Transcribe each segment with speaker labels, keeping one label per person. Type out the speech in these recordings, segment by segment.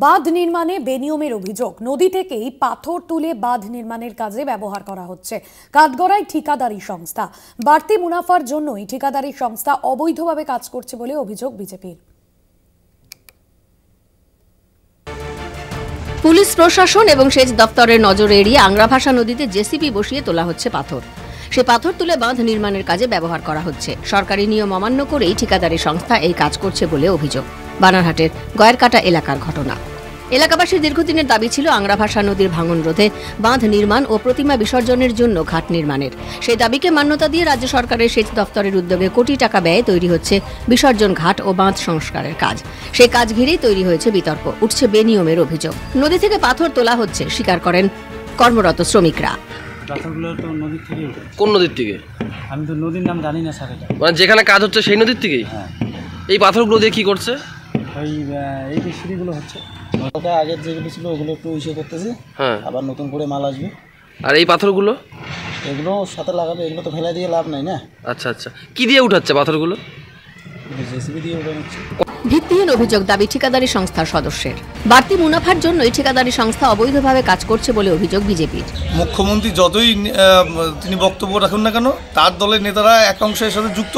Speaker 1: বাঁধ নির্মাণে বেনিয়মের অভিযোগ। নদী থেকেই পাথর তুলে বাঁধ নির্মাণের কাজে ব্যবহার করা হচ্ছে। কাঠগড়ায় ঠিকাদারি সংস্থা। বাড়তি মুনাফার জন্যই ঠিকাদারি সংস্থা অবৈধভাবে কাজ করছে বলে অভিযোগ বিজেপির।
Speaker 2: পুলিশ প্রশাসন এবং সেচ দপ্তরের নজর এড়িয়ে আংরাভাষা নদীতে জেসিবি বসিয়ে তোলা হচ্ছে পাথর। সে পাথর তুলে বাঁধ নির্মাণের কাজে ব্যবহার করা হচ্ছে। সরকারি নিয়ম অমান্য করেই ঠিকাদারি সংস্থা এই কাজ করছে বলে অভিযোগ। বানারহাটের গয়েরকাটা এলাকার ঘটনা। এলাকাবাসীর দীর্ঘদিনের দাবি ছিল আংরাভাষা নদীর ভাঙন রোধে বাঁধ নির্মাণ ও প্রতিমা বিসর্জনের জন্য ঘাট নির্মাণের। সেই দাবিকে মান্যতা দিয়ে রাজ্য সরকারের সেচ দপ্তরের উদ্যোগে কোটি টাকা ব্যয়ে তৈরি হচ্ছে বিসর্জন ঘাট ও বাঁধ সংস্কারের কাজ। সেই কাজ ঘিরেই তৈরি হয়েছে বিতর্ক, উঠছে বেনিয়মের অভিযোগ। নদী থেকে পাথর তোলা হচ্ছে, স্বীকার করেন কর্মরত শ্রমিকরা।
Speaker 3: পাথরগুলো তো নদীর থেকে ওঠে।
Speaker 4: কোন নদীর থেকে?
Speaker 3: আমি তো নদীর নাম জানি না স্যার। এটা
Speaker 4: মানে যেখানে কাজ হচ্ছে সেই নদীর থেকেই?
Speaker 3: হ্যাঁ।
Speaker 4: এই পাথরগুলো দিয়ে কি করছে?
Speaker 3: এই যে সিঁড়িগুলো হচ্ছে, আগের যেগুলো ছিল ওগুলো একটু ইসে করতেছে। হ্যাঁ, আবার নতুন করে মাল আসবে।
Speaker 4: আর এই পাথরগুলো?
Speaker 3: এগুলো সাথে লাগাবে, এগুলো তো ফেলা দিয়ে লাভ নাই না।
Speaker 4: আচ্ছা আচ্ছা, কি দিয়ে উঠাচ্ছে পাথরগুলো?
Speaker 3: জেসিবি দিয়ে উঠে নিচ্ছে।
Speaker 2: ভিত্তিহীন অভিযোগ দাবি ঠিকাদারি সংস্থার সদস্যের। বাড়তি মুনাফার জন্যই ঠিকাদারি সংস্থা অবৈধভাবে কাজ করছে বলে অভিযোগ বিজেপির।
Speaker 5: মুখ্যমন্ত্রী যতই তিনি বক্তব্য রাখুন না কেন, তার দলের নেতারা একাংশের সাথে যুক্ত,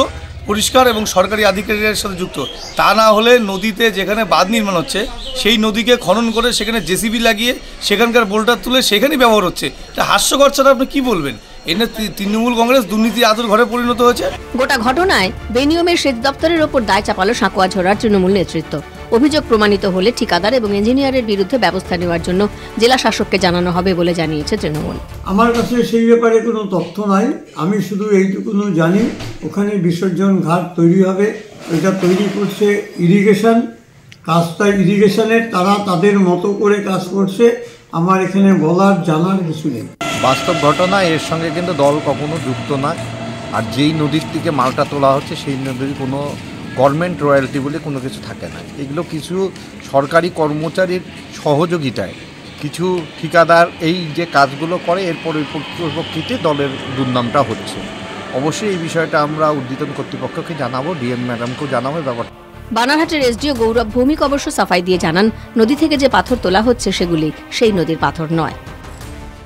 Speaker 5: পরিষ্কার এবং সরকারি আধিকারিকের সাথে যুক্ত। তা না হলে নদীতে যেখানে বাঁধ নির্মাণ হচ্ছে সেই নদীকে খনন করে সেখানে জেসিবি লাগিয়ে সেখানকার বোল্ডার তুলে সেখানেই ব্যবহার হচ্ছে। এটা হাস্যকর ছাড়া আপনি কি বলবেন? এনে তৃণমূল কংগ্রেস দুর্নীতি আদর ঘরে পরিণত হয়েছে।
Speaker 2: গোটা ঘটনায় বেনিয়মের সেচ দপ্তরের ওপর দায় চাপালো সাঁকুয়াঝোড়ার তৃণমূল নেতৃত্ব। অভিযোগ প্রমাণিত হলে ঠিকাদার এবং ইঞ্জিনিয়ারের বিরুদ্ধে ব্যবস্থা নেওয়ার জন্য জেলা শাসককে জানানো হবে বলে জানিয়েছে তৃণমূল।
Speaker 6: আমার কাছে সেই ব্যাপারে কোনো তথ্য নাই। আমি শুধু এইটুকুনো জানি ওখানে বিসর্জন ঘাট তৈরি হবে। এটা তৈরি করছে ইরিগেশন, কাজটা ইরিগেশনের, তারা তাদের মতো করে কাজ করছে। আমার এখানে বলার জানার কিছু নেই।
Speaker 7: বাস্তব ঘটনা, এর সঙ্গে কিন্তু দল কখনো যুক্ত নয়। আর যেই নদীর থেকে মালটা তোলা হচ্ছে সেই নদীর কোনো গভর্নমেন্ট রয়্যালটি বলে কোনো কিছু থাকে না। এগুলো কিছু সরকারি কর্মচারীর সহযোগিতায় কিছু ঠিকাদার এই যে কাজগুলো করে, এর পরিপ্রেক্ষিতে দলের দুর্নামটা হচ্ছে। অবশ্যই এই বিষয়টা আমরা ঊর্ধ্বতন কর্তৃপক্ষকে জানাবো, ডিএম ম্যাডামকেও জানাবো ব্যাপারটা।
Speaker 2: বানারহাটের এসডিও গৌরব ভৌমিক অবশ্য সাফাই দিয়ে জানান, নদী থেকে যে পাথর তোলা হচ্ছে সেগুলি সেই নদীর পাথর নয়।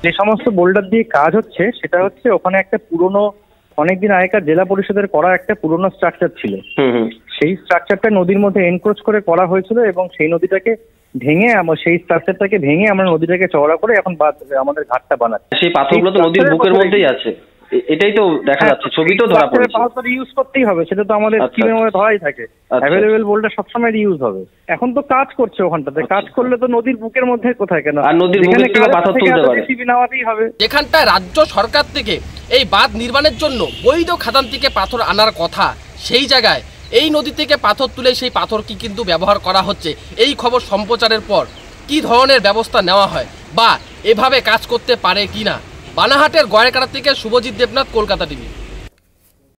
Speaker 8: যে সমস্ত বোল্ডার দিয়ে কাজ হচ্ছে সেটা হচ্ছে ওখানে একটা পুরনো, অনেকদিন আগেকার জেলা পরিষদের করা একটা পুরনো স্ট্রাকচার ছিল। সেই স্ট্রাকচারটা নদীর মধ্যে এনক্রোচ করে করা হয়েছিল এবং সেই নদীটাকে ভেঙে, সেই স্ট্রাকচারটাকে ভেঙে আমরা নদীটাকে চওড়া করে এখন আমাদের ঘাটটা বানাচ্ছি।
Speaker 4: সেই পাথরগুলো তো নদীর বুকের মধ্যেই আছে, এটাই তো দেখা যাচ্ছে, ছবিতেও ধরা পড়েছে।
Speaker 8: পাথর ইউজ করতেই হবে, সেটা তো আমাদের স্কিমের মধ্যে ধরাই থাকে। অ্যাভেলেবেল বোল্ডার সবসময় ইউজ হবে। এখন তো কাজ করছে ওখানটাতে, কাজ করলে তো নদীর বুকের মধ্যে কোথায় কেন, আর নদীর বুকে থেকে পাথর তুলতে পারে, জেসিবি নামাতেই হবে।
Speaker 9: যেখানটায় রাজ্য সরকার থেকে এই বাঁধ নির্মাণের জন্য বৈধ খাদান থেকে পাথর আনার কথা, সেই জায়গায় এই নদী থেকে পাথর তুলে সেই পাথরকে কিন্তু ব্যবহার করা হচ্ছে। এই খবর সম্প্রচারের পর কি ধরনের ব্যবস্থা নেওয়া হয় বা এভাবে কাজ করতে পারে কিনা? বানারহাটের গয়েরকাটা থেকে শুভজিৎ দেবনাথ, কলকাতা টিভি।